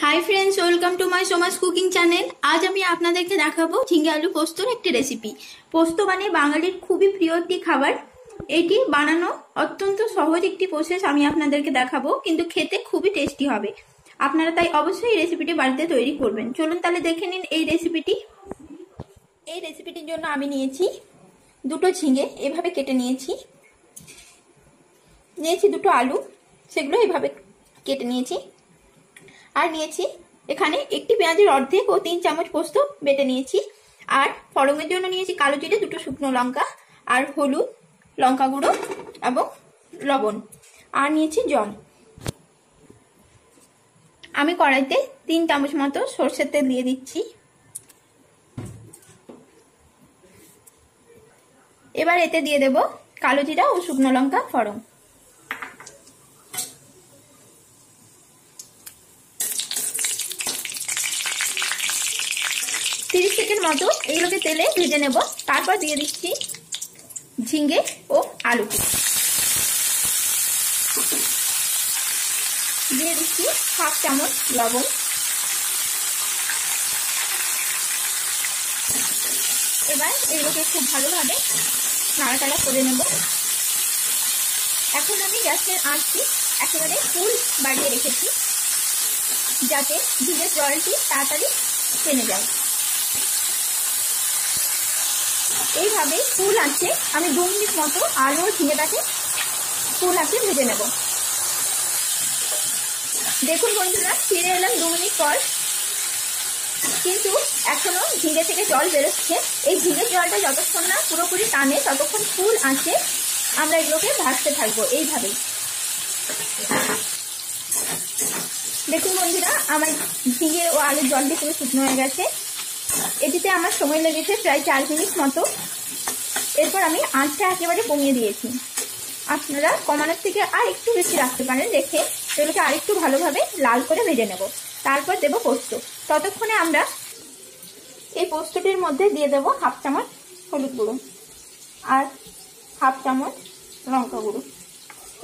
High friends, welcome to my Soma's cooking channel. आज আমি আপনাদেরকে দেখাবো ঝিঙে আলু পোস্তর একটি রেসিপি। পোস্ত মানে বাঙালির খুবই প্রিয় একটি খাবার। এটি বানানো অত্যন্ত সহজ একটি প্রসেস আমি আপনাদেরকে দেখাবো, কিন্তু খেতে খুবই টেস্টি হবে। আপনারা তাই অবশ্যই এই রেসিপিটি বাড়িতে তৈরি করবেন। চলুন তাহলে দেখে নিন এই রেসিপিটি। এই রেসিপিটির জন্য আমি নিয়েছি দুটো ঝিঙে, এভাবে কেটে নিয়েছি দুটো আলু, সেগুলো এভাবে কেটে নিয়েছি। আর নিয়েছি এখানে একটি পেঁয়াজের অর্ধেক ও 3 চামচ পোস্ত বেটে নিয়েছি। আর ফড়ঙের জন্য নিয়েছি কালো জিরে, দুটো শুকনো লঙ্কা, আর হলুদ, লঙ্কা গুঁড়ো এবং লবণ, আর নিয়েছি জল। আমি কড়াইতে 3 চামচ মতো সরষের তেল দিয়ে দিচ্ছি। এবার এতে দিয়ে দেব কালো জিরা ও শুকনো লঙ্কা ফড়ং। 30 সেকেন্ড মতো এইগুলোকে তেলে ভেজে নেব। তারপর দিয়ে দিচ্ছি ঝিঙে ও আলুকে, দিয়ে দিচ্ছি 1/2 চামচ লবণ। এবার এইগুলোকে খুব ভালোভাবে নাড়াচাড়া করে নেব। এখন আমি গ্যাসের আঁচটি একেবারে ফুল বাড়িয়ে রেখেছি, যাতে ঝিঙের জলটি তাড়াতাড়ি টেনে যায়। এইভাবে ফুল আঁচে আমি 2 মিনিট মতো আলু ও ঝিঙেটাকে ফুল আঁচে ভেজে নেব। দেখুন বন্ধুরা, ফিরে এলাম 2 মিনিট পর, কিন্তু এখনো ঝিঙে থেকে জল বেরোচ্ছে। এই ঝিঙের জলটা যতক্ষণ না পুরোপুরি টানে ততক্ষণ ফুল আঁচে আমরা এগুলোকে ভাজতে থাকবো এইভাবেই। দেখুন বন্ধুরা, আমার ঝিঙে ও আলুর জলটি পুরো শুকনো হয়ে গেছে। এটিতে আমার সময় লেগেছে প্রায় 4 মিনিট মতো। এরপর আমি আঁচটা একেবারে কমিয়ে দিয়েছি। আপনারা কমানোর থেকে আর একটু বেশি রাখতে পারেন, রেখে এগুলোকে আরেকটু ভালোভাবে লাল করে ভেজে নেব। তারপর দেব পোস্ত। ততক্ষণে আমরা এই পোস্তটির মধ্যে দিয়ে দেব 1/2 চামচ হলুদ গুঁড়ো আর 1/2 চামচ লঙ্কা গুঁড়ো।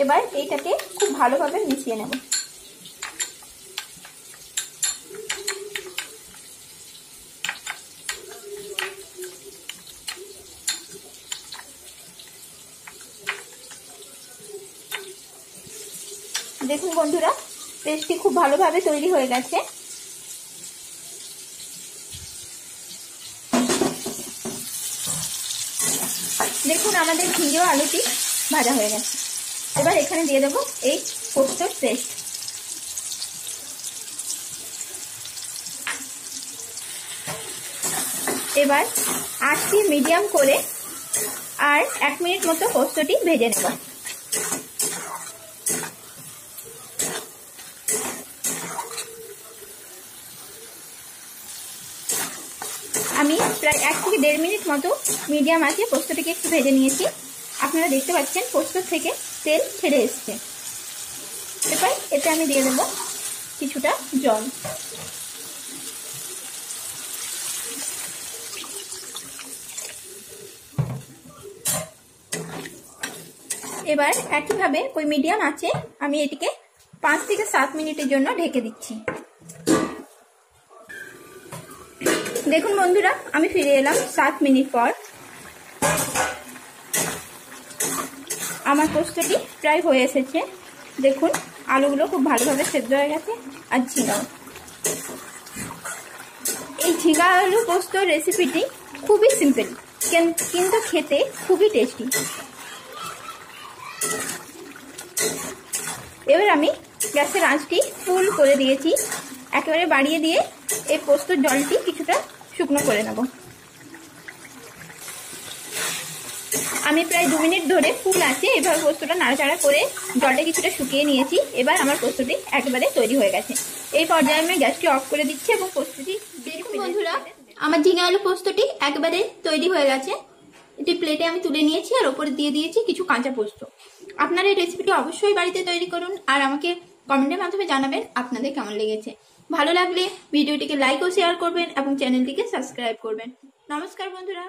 এবার এইটাকে খুব ভালোভাবে মিশিয়ে নেব। দেখুন বন্ধুরা, পেস্টটি খুব ভালোভাবে তৈরি হয়ে গেছে। দেখুন আমাদের ঝিঙে ও আলুটি ভাজা হয়ে গেছে। এবার এখানে দিয়ে দেবো এই পোস্তর পেস্ট। এবার আঁচটি মিডিয়াম করে আর 1 মিনিট মতো পোস্তটি ভেজে নেব। আমি প্রায় 1 থেকে 1.5 মিনিট মতো মিডিয়াম আঁচে পোস্তটিকে একটু ভেজে নিয়েছি। আপনারা দেখতে পাচ্ছেন পোস্ত থেকে তেল ছেড়ে এসছে। এবার এতে আমি দিয়ে দেব কিছুটা জল। এবার একইভাবে ওই মিডিয়াম আঁচে আমি এটিকে 5 থেকে 7 মিনিটের জন্য ঢেকে দিচ্ছি। দেখুন বন্ধুরা, আমি ফিরে এলাম 7 মিনিট পর। আমার পোস্তটি প্রায় হয়ে এসেছে। দেখুন আলুগুলো খুব ভালোভাবে সেদ্ধ হয়ে গেছে, আর ঝিঙাও। এই ঝিঙা আলু পোস্ত রেসিপিটি খুবই সিম্পল, কিন্তু খেতে খুবই টেস্টি। এবার আমি গ্যাসের আঁচটি ফুল করে দিয়েছি, একেবারে বাড়িয়ে দিয়ে এই পোস্তর জলটি কিছুটা শুকনো করে নেব। আমি প্রায় 2 মিনিট ধরে ফুল আছে এভাবে পোস্তটা নাড়াচাড়া করে জলটা কিছুটা শুকিয়ে নিয়েছি। এবার আমার পোস্তটি একেবারে তৈরি হয়ে গেছে। এই পর্যায়ে আমি গ্যাসটি অফ করে দিচ্ছি এবং পোস্তটি বন্ধুরা, আমার ঝিঙে আলু পোস্তটি একেবারে তৈরি হয়ে গেছে। এটি প্লেটে আমি তুলে নিয়েছি আর ওপরে দিয়ে দিয়েছি কিছু কাঁচা পোস্ত। আপনারা এই রেসিপিটি অবশ্যই বাড়িতে তৈরি করুন আর আমাকে কমেন্টের মাধ্যমে জানাবেন আপনাদের কেমন লেগেছে। ভালো লাগলে ভিডিওটিকে লাইক ও শেয়ার করবেন এবং চ্যানেলটিকে সাবস্ক্রাইব করবেন। নমস্কার বন্ধুরা।